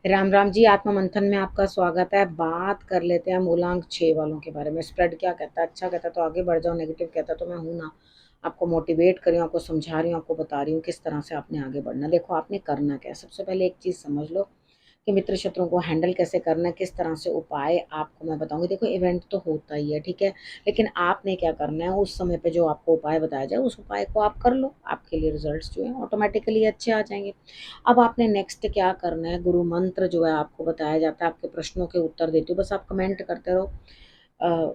राम राम जी। आत्मा मंथन में आपका स्वागत है। बात कर लेते हैं मूलांक 6 वालों के बारे में। स्प्रेड क्या कहता है? अच्छा कहता है तो आगे बढ़ जाओ, नेगेटिव कहता है तो मैं हूं ना, आपको मोटिवेट कर रही हूँ, आपको समझा रही हूँ, आपको बता रही हूँ किस तरह से आपने आगे बढ़ना। देखो, आपने करना क्या है। सबसे पहले एक चीज समझ लो कि मित्र शत्रुओं को हैंडल कैसे करना है, किस तरह से उपाय आपको मैं बताऊंगी। देखो, इवेंट तो होता ही है, ठीक है, लेकिन आपने क्या करना है, उस समय पे जो आपको उपाय बताया जाए उस उपाय को आप कर लो। आपके लिए रिजल्ट्स जो है ऑटोमेटिकली अच्छे आ जाएंगे। अब आपने नेक्स्ट क्या करना है, गुरु मंत्र जो है आपको बताया जाता है, आपके प्रश्नों के उत्तर देती हूँ, बस आप कमेंट करते रहो।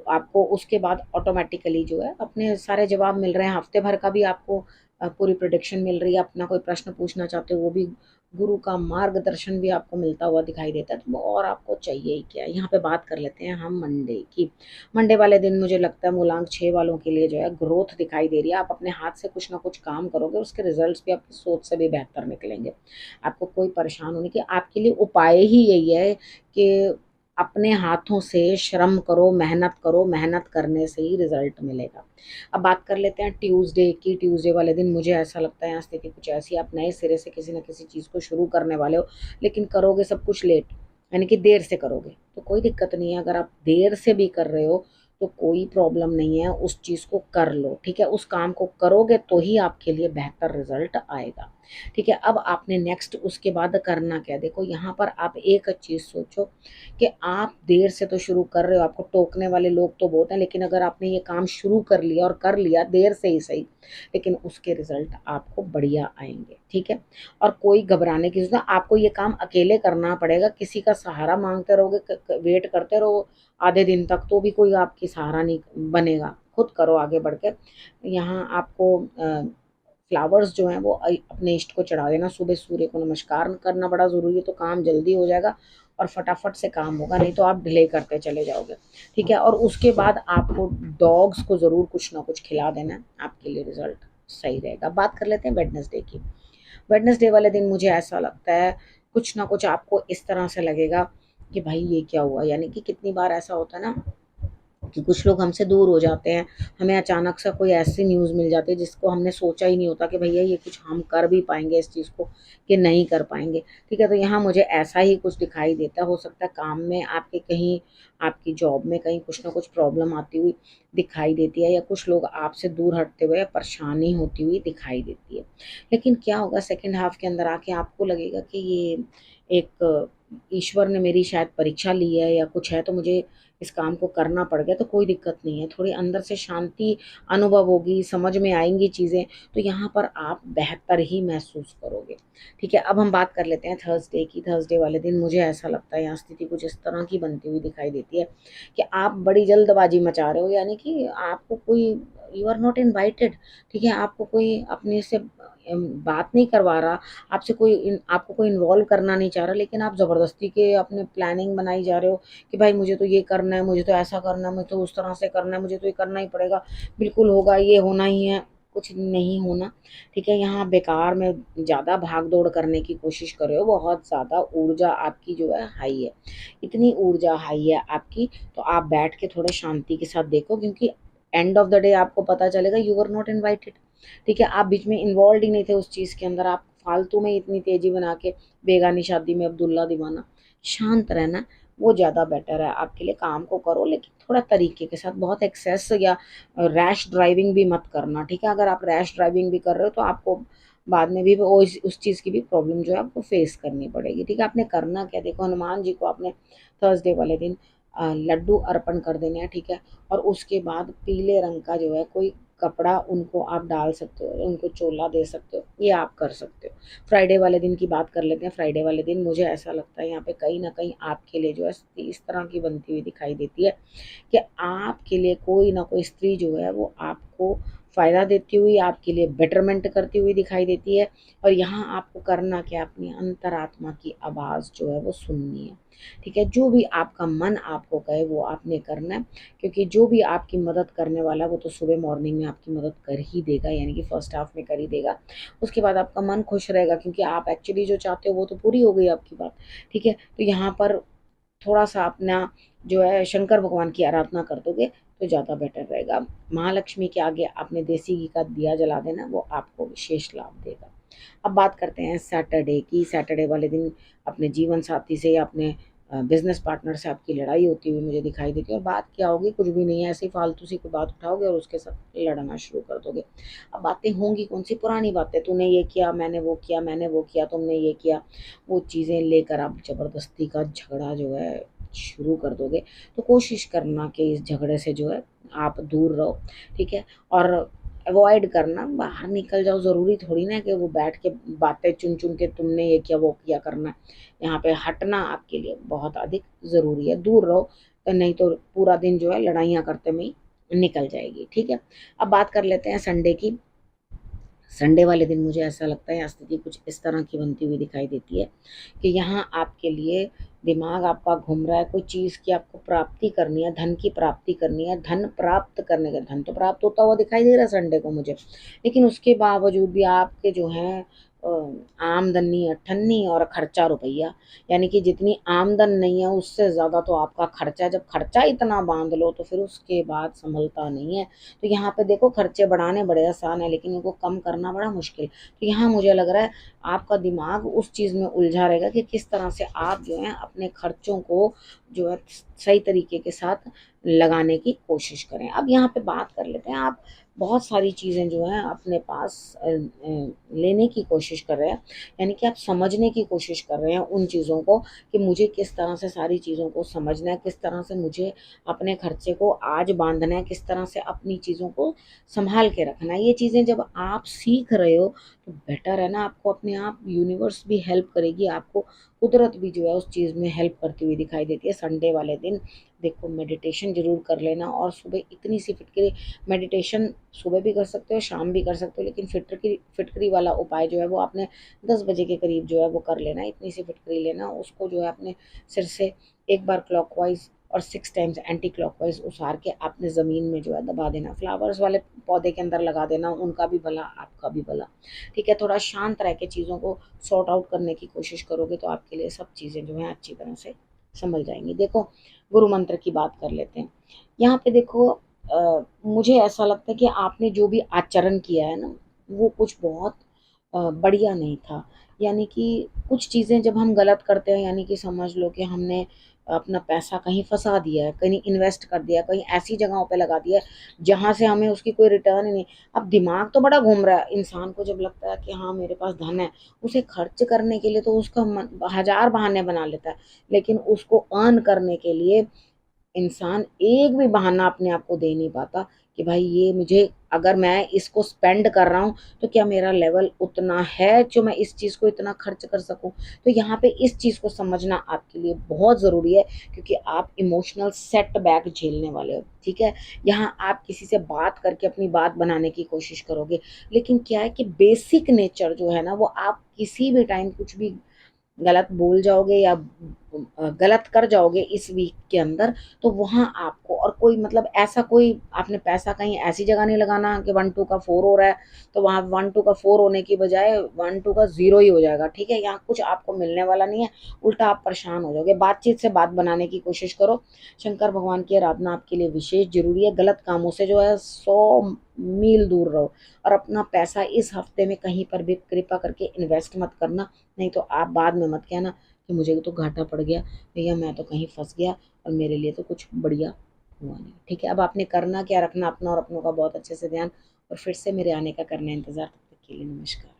आपको उसके बाद ऑटोमेटिकली जो है अपने सारे जवाब मिल रहे हैं। हफ्ते भर का भी आपको पूरी प्रोडिक्शन मिल रही है। अपना कोई प्रश्न पूछना चाहते हो वो भी गुरु का मार्गदर्शन भी आपको मिलता हुआ दिखाई देता है। तो और आपको चाहिए ही क्या। यहाँ पे बात कर लेते हैं हम मंडे की। मंडे वाले दिन मुझे लगता है मूलांक 6 वालों के लिए जो है ग्रोथ दिखाई दे रही है। आप अपने हाथ से कुछ ना कुछ काम करोगे, उसके रिजल्ट्स भी आपकी सोच से भी बेहतर निकलेंगे। आपको कोई परेशान होने की, आपके लिए उपाय ही यही है कि अपने हाथों से श्रम करो, मेहनत करो, मेहनत करने से ही रिजल्ट मिलेगा। अब बात कर लेते हैं ट्यूसडे की। ट्यूसडे वाले दिन मुझे ऐसा लगता है यहाँ स्थिति कुछ ऐसी, आप नए सिरे से किसी न किसी चीज़ को शुरू करने वाले हो, लेकिन करोगे सब कुछ लेट, यानी कि देर से करोगे तो कोई दिक्कत नहीं है। अगर आप देर से भी कर रहे हो तो कोई प्रॉब्लम नहीं है, उस चीज़ को कर लो, ठीक है। उस काम को करोगे तो ही आपके लिए बेहतर रिजल्ट आएगा, ठीक है। अब आपने नेक्स्ट उसके बाद करना क्या। देखो, यहाँ पर आप एक चीज़ सोचो कि आप देर से तो शुरू कर रहे हो, आपको टोकने वाले लोग तो बहुत हैं, लेकिन अगर आपने ये काम शुरू कर लिया और कर लिया देर से ही सही, लेकिन उसके रिजल्ट आपको बढ़िया आएंगे, ठीक है। और कोई घबराने की जरूरत नहीं, आपको ये काम अकेले करना पड़ेगा। किसी का सहारा मांगते रहोगे, वेट करते रहो आधे दिन तक, तो भी कोई आपकी सहारा नहीं बनेगा। खुद करो आगे बढ़ के। यहाँ आपको फ्लावर्स जो हैं वो अपने इष्ट को चढ़ा देना। सुबह सूर्य को नमस्कार करना बड़ा ज़रूरी है, तो काम जल्दी हो जाएगा और फटाफट से काम होगा, नहीं तो आप डिले करते चले जाओगे, ठीक है। और उसके बाद आपको डॉग्स को ज़रूर कुछ ना कुछ खिला देना है, आपके लिए रिजल्ट सही रहेगा। बात कर लेते हैं वेडनेसडे की। वेडनेसडे वाले दिन मुझे ऐसा लगता है कुछ ना कुछ आपको इस तरह से लगेगा कि भाई ये क्या हुआ। यानी कि कितनी बार ऐसा होता है ना कि कुछ लोग हमसे दूर हो जाते हैं, हमें अचानक से कोई ऐसी न्यूज़ मिल जाती है जिसको हमने सोचा ही नहीं होता कि भैया ये कुछ हम कर भी पाएंगे इस चीज़ को कि नहीं कर पाएंगे, ठीक है। तो यहाँ मुझे ऐसा ही कुछ दिखाई देता है। हो सकता है काम में आपके कहीं, आपकी जॉब में कहीं कुछ ना कुछ प्रॉब्लम आती हुई दिखाई देती है, या कुछ लोग आपसे दूर हटते हुए या परेशानी होती हुई दिखाई देती है। लेकिन क्या होगा, सेकेंड हाफ के अंदर आके आपको लगेगा कि ये एक ईश्वर ने मेरी शायद परीक्षा ली है या कुछ है, तो मुझे इस काम को करना पड़ गया। तो कोई दिक्कत नहीं है, थोड़ी अंदर से शांति अनुभव होगी, समझ में आएंगी चीज़ें, तो यहाँ पर आप बेहतर ही महसूस करोगे, ठीक है। अब हम बात कर लेते हैं थर्सडे की। थर्सडे वाले दिन मुझे ऐसा लगता है यहाँ स्थिति कुछ इस तरह की बनती हुई दिखाई देती है कि आप बड़ी जल्दबाजी मचा रहे हो, यानी कि आपको कोई, यू आर नॉट इनवाइटेड, ठीक है। आपको कोई अपने से बात नहीं करवा रहा, आपसे कोई आपको कोई इन्वॉल्व करना नहीं चाह रहा, लेकिन आप ज़बरदस्ती के अपने प्लानिंग बनाई जा रहे हो कि भाई मुझे तो ये करना है, मुझे तो ऐसा करना है, मुझे तो उस तरह से करना है, मुझे तो ये करना ही पड़ेगा, बिल्कुल होगा, ये होना ही है। कुछ नहीं होना, ठीक है। यहाँ बेकार में ज़्यादा भाग दौड़ करने की कोशिश कर रहे हो, बहुत ज़्यादा ऊर्जा आपकी जो है हाई है। इतनी ऊर्जा हाई है आपकी, तो आप बैठ के थोड़े शांति के साथ देखो, क्योंकि एंड ऑफ द डे आपको पता चलेगा यू आर नॉट इनवाइटेड, ठीक है। आप बीच में इन्वॉल्व ही नहीं थे उस चीज़ के अंदर, आप फालतू में इतनी तेज़ी बना के बेगानी शादी में अब्दुल्ला दीवाना। शांत रहना वो ज़्यादा बेटर है आपके लिए। काम को करो लेकिन थोड़ा तरीके के साथ, बहुत एक्सेस या रैश ड्राइविंग भी मत करना, ठीक है। अगर आप रैश ड्राइविंग भी कर रहे हो तो आपको बाद में भी वो उस चीज़ की भी प्रॉब्लम जो है आपको फेस करनी पड़ेगी, ठीक है। आपने करना क्या, देखो, हनुमान जी को आपने थर्सडे वाले दिन लड्डू अर्पण कर देने हैं, ठीक है। और उसके बाद पीले रंग का जो है कोई कपड़ा उनको आप डाल सकते हो, उनको चोला दे सकते हो, ये आप कर सकते हो। फ्राइडे वाले दिन की बात कर लेते हैं। फ्राइडे वाले दिन मुझे ऐसा लगता है यहाँ पे कहीं ना कहीं आपके लिए जो है स्थिति इस तरह की बनती हुई दिखाई देती है कि आपके लिए कोई ना कोई स्त्री जो है वो आपको फ़ायदा देती हुई, आपके लिए बेटरमेंट करती हुई दिखाई देती है। और यहाँ आपको करना क्या, अपनी अंतरात्मा की आवाज़ जो है वो सुननी है, ठीक है। जो भी आपका मन आपको कहे वो आपने करना है, क्योंकि जो भी आपकी मदद करने वाला है वो तो सुबह मॉर्निंग में आपकी मदद कर ही देगा, यानी कि फर्स्ट हाफ में कर ही देगा। उसके बाद आपका मन खुश रहेगा, क्योंकि आप एक्चुअली जो चाहते हो वो तो पूरी हो गई आपकी बात, ठीक है। तो यहाँ पर थोड़ा-सा अपना जो है शंकर भगवान की आराधना कर दोगे तो ज़्यादा बेटर रहेगा। महालक्ष्मी के आगे आपने देसी घी का दिया जला देना, वो आपको विशेष लाभ देगा। अब बात करते हैं सैटरडे की। सैटरडे वाले दिन अपने जीवन साथी से या अपने बिजनेस पार्टनर से आपकी लड़ाई होती हुई मुझे दिखाई देती है, और बात क्या होगी, कुछ भी नहीं है, ऐसे ही फालतू सी कोई बात उठाओगे और उसके साथ लड़ना शुरू कर दोगे। अब बातें होंगी कौन सी, पुरानी बातें, तूने ये किया, मैंने वो किया, मैंने वो किया, तुमने ये किया, वो चीज़ें लेकर आप ज़बरदस्ती का झगड़ा जो है शुरू कर दोगे। तो कोशिश करना कि इस झगड़े से जो है आप दूर रहो, ठीक है। और अवॉइड करना, बाहर निकल जाओ, ज़रूरी थोड़ी ना कि वो बैठ के बातें चुन चुन के तुमने ये किया वो किया करना है। यहाँ पे हटना आपके लिए बहुत अधिक ज़रूरी है, दूर रहो, नहीं तो पूरा दिन जो है लड़ाइयाँ करते में ही निकल जाएगी, ठीक है। अब बात कर लेते हैं संडे की। संडे वाले दिन मुझे ऐसा लगता है स्थिति कुछ इस तरह की बनती हुई दिखाई देती है कि यहाँ आपके लिए दिमाग आपका घूम रहा है, कोई चीज़ की आपको प्राप्ति करनी है, धन की प्राप्ति करनी है, धन प्राप्त करने का, धन तो प्राप्त होता हुआ दिखाई दे रहा है संडे को मुझे, लेकिन उसके बावजूद भी आपके जो है आमदनी अठन्नी और खर्चा रुपया, यानी कि जितनी आमदन नहीं है उससे ज़्यादा तो आपका खर्चा है। जब खर्चा इतना बांध लो तो फिर उसके बाद संभलता नहीं है। तो यहाँ पे देखो, खर्चे बढ़ाने बड़े आसान है लेकिन उनको कम करना बड़ा मुश्किल। तो यहाँ मुझे लग रहा है आपका दिमाग उस चीज़ में उलझा रहेगा कि किस तरह से आप जो है अपने खर्चों को जो है सही तरीके के साथ लगाने की कोशिश करें। अब यहाँ पे बात कर लेते हैं, आप बहुत सारी चीज़ें जो हैं अपने पास लेने की कोशिश कर रहे हैं, यानी कि आप समझने की कोशिश कर रहे हैं उन चीज़ों को कि मुझे किस तरह से सारी चीज़ों को समझना है, किस तरह से मुझे अपने खर्चे को आज बांधना है, किस तरह से अपनी चीज़ों को संभाल के रखना है। ये चीज़ें जब आप सीख रहे हो तो बेटर है ना, आपको अपने आप यूनिवर्स भी हेल्प करेगी, आपको कुदरत भी जो है उस चीज़ में हेल्प करती हुई दिखाई देती है। संडे वाले दिन देखो मेडिटेशन ज़रूर कर लेना, और सुबह इतनी सी फिटकरी, मेडिटेशन सुबह भी कर सकते हो, शाम भी कर सकते हो, लेकिन फिटकरी फिटकरी वाला उपाय जो है वो आपने 10 बजे के करीब जो है वो कर लेना। इतनी सी फिटकरी लेना, उसको जो है अपने सिर से एक बार क्लॉकवाइज और 6 टाइम्स एंटी क्लॉकवाइज उसार के आपने ज़मीन में जो है दबा देना। फ्लावर्स वाले पौधे के अंदर लगा देना, उनका भी भला आपका भी भला, ठीक है। थोड़ा शांत रह के चीज़ों को सॉर्ट आउट करने की कोशिश करोगे तो आपके लिए सब चीज़ें जो हैं अच्छी तरह से संभल जाएंगी। देखो गुरु मंत्र की बात कर लेते हैं। यहाँ पे देखो मुझे ऐसा लगता है कि आपने जो भी आचरण किया है ना, वो कुछ बहुत बढ़िया नहीं था। यानी कि कुछ चीज़ें जब हम गलत करते हैं, यानी कि समझ लो कि हमने अपना पैसा कहीं फंसा दिया है, कहीं इन्वेस्ट कर दिया, कहीं ऐसी जगहों पे लगा दिया है जहाँ से हमें उसकी कोई रिटर्न ही नहीं। अब दिमाग तो बड़ा घूम रहा है, इंसान को जब लगता है कि हाँ मेरे पास धन है, उसे खर्च करने के लिए तो उसका हजार बहाने बना लेता है, लेकिन उसको अर्न करने के लिए इंसान एक भी बहाना अपने आप को दे नहीं पाता कि भाई ये मुझे, अगर मैं इसको स्पेंड कर रहा हूँ तो क्या मेरा लेवल उतना है जो मैं इस चीज़ को इतना खर्च कर सकूँ। तो यहाँ पे इस चीज़ को समझना आपके लिए बहुत ज़रूरी है, क्योंकि आप इमोशनल सेटबैक झेलने वाले हो, ठीक है। यहाँ आप किसी से बात करके अपनी बात बनाने की कोशिश करोगे, लेकिन क्या है कि बेसिक नेचर जो है ना, वो आप किसी भी टाइम कुछ भी गलत बोल जाओगे या गलत कर जाओगे इस वीक के अंदर, तो वहाँ आपको, और कोई मतलब ऐसा कोई आपने पैसा कहीं ऐसी जगह नहीं लगाना कि 1 2 का 4 हो रहा है तो वहाँ 1 2 का 4 होने की बजाय 1 2 का 0 ही हो जाएगा, ठीक है। यहाँ कुछ आपको मिलने वाला नहीं है, उल्टा आप परेशान हो जाओगे। बातचीत से बात बनाने की कोशिश करो। शंकर भगवान की आराधना आपके लिए विशेष जरूरी है। गलत कामों से जो है 100 मील दूर रहो, और अपना पैसा इस हफ्ते में कहीं पर भी कृपा करके इन्वेस्ट मत करना, नहीं तो आप बाद में मत कहना कि मुझे तो घाटा पड़ गया भैया, मैं तो कहीं फंस गया और मेरे लिए तो कुछ बढ़िया हुआ नहीं, ठीक है। अब आपने करना क्या, रखना अपना और अपनों का बहुत अच्छे से ध्यान, और फिर से मेरे आने का करना इंतज़ार। तब तक के लिए नमस्कार।